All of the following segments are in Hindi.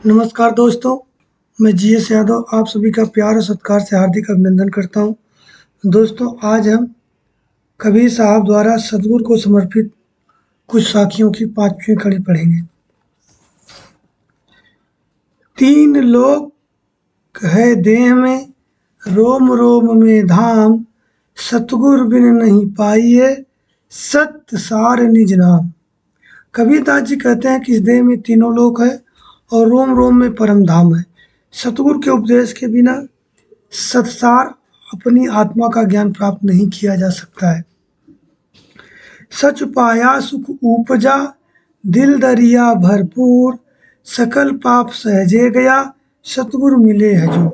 नमस्कार दोस्तों, मैं जीएस यादव आप सभी का प्यार और सत्कार से हार्दिक अभिनंदन करता हूं। दोस्तों, आज हम कबीर साहब द्वारा सद्गुरु को समर्पित कुछ साखियों की 5वीं कड़ी पढ़ेंगे। तीन लोक है देह में, रोम रोम में धाम, सतगुर बिन नहीं पाइए, सत्य सार निज नाम। कबीरदास जी कहते हैं कि इस देह में तीनों लोक है और रोम रोम में परम धाम है। सतगुरु के उपदेश के बिना सत्सार अपनी आत्मा का ज्ञान प्राप्त नहीं किया जा सकता है। सच पाया सुख उपजा, दिल दरिया भरपूर, सकल पाप सहजे गया, सतगुरु मिले हजूर।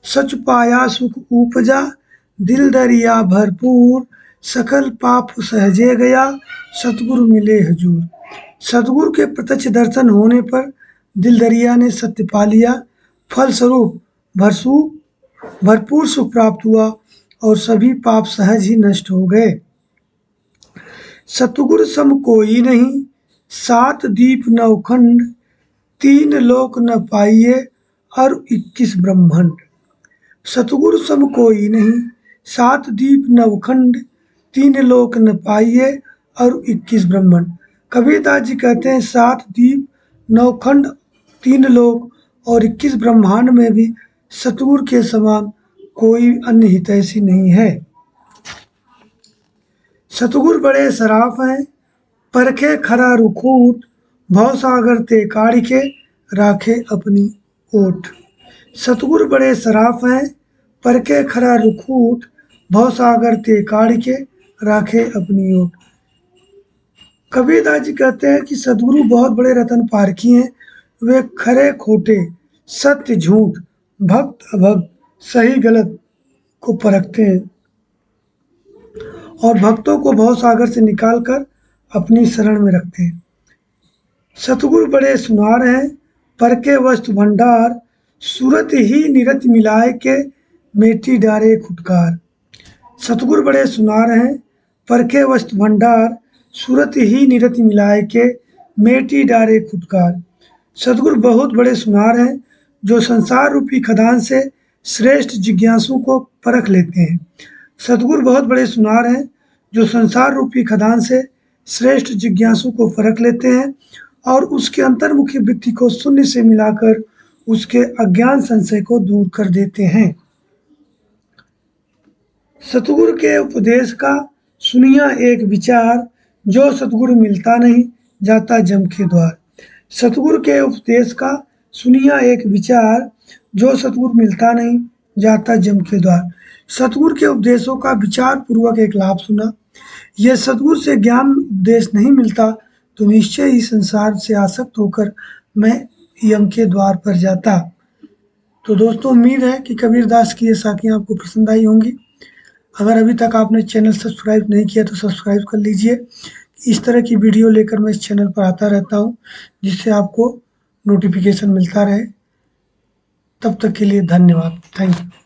सच पाया सुख उपजा, दिल दरिया भरपूर, सकल पाप सहजे गया, सतगुरु मिले हजूर। सतगुरु के प्रत्यक्ष दर्शन होने पर दिल दरिया ने सत्य पा लिया, फलस्वरूप भरपूर सुख प्राप्त हुआ और सभी पाप सहज ही नष्ट हो गए। सतगुरु सम कोई नहीं, सात दीप नवखंड, तीन लोक न पाइए और 21 ब्रह्मांड। सतगुरु सम कोई नहीं, सात दीप नवखंड, तीन लोक न पाइए और 21 ब्रह्मांड। कबीरदास जी कहते हैं 7 दीप, 9 खंड, 3 लोक और 21 ब्रह्मांड में भी सतगुरु के समान कोई अन्य हितैषी नहीं है। सतगुरु बड़े सराफ हैं, परखे खरा रुखूट, भवसागर ते काढ़ के राखे अपनी ओट। सतगुरु बड़े सराफ हैं, परखे खरा रुखूट, भवसागर ते काढ़ के राखे अपनी ओट। कबीरदास जी कहते हैं कि सतगुरु बहुत बड़े रतन पारखी हैं। वे खरे खोटे, सत्य झूठ, भक्त अभक्त, सही गलत को परखते हैं और भक्तों को भवसागर से निकालकर अपनी शरण में रखते हैं। सतगुरु बड़े सुनार हैं, परखे वस्तु भंडार, सूरत ही निरत मिलाए के मेटी डारे खुटकार। सतगुरु बड़े सुनार हैं, परखे वस्तु भंडार, सूरत ही निरत मिलाए के मेटी डारे खुटकार। सतगुरु बहुत बड़े सुनार हैं जो संसार रूपी खदान से श्रेष्ठ जिज्ञासु को परख लेते हैं। सतगुरु बहुत बड़े सुनार हैं जो संसार रूपी खदान से श्रेष्ठ जिज्ञासु को परख लेते हैं और उसके अंतर्मुखी वृत्ति को शून्य से मिलाकर उसके अज्ञान संशय को दूर कर देते हैं। सतगुरु के उपदेश का सुनिया एक विचार, जो सतगुरु मिलता नहीं जाता जम के द्वार। सतगुरु के उपदेश का सुनिया एक विचार, जो सतगुरु मिलता नहीं जाता जम के द्वार। सतगुरु के उपदेशों का विचार पूर्वक एक लाभ सुना। यह सतगुरु से ज्ञान उपदेश नहीं मिलता तो निश्चय ही संसार से आसक्त होकर मैं यम के द्वार पर जाता। तो दोस्तों, उम्मीद है कि कबीरदास की ये साखियाँ आपको पसंद आई होंगी। अगर अभी तक आपने चैनल सब्सक्राइब नहीं किया तो सब्सक्राइब कर लीजिए। इस तरह की वीडियो लेकर मैं इस चैनल पर आता रहता हूँ, जिससे आपको नोटिफिकेशन मिलता रहे। तब तक के लिए धन्यवाद। Thank you.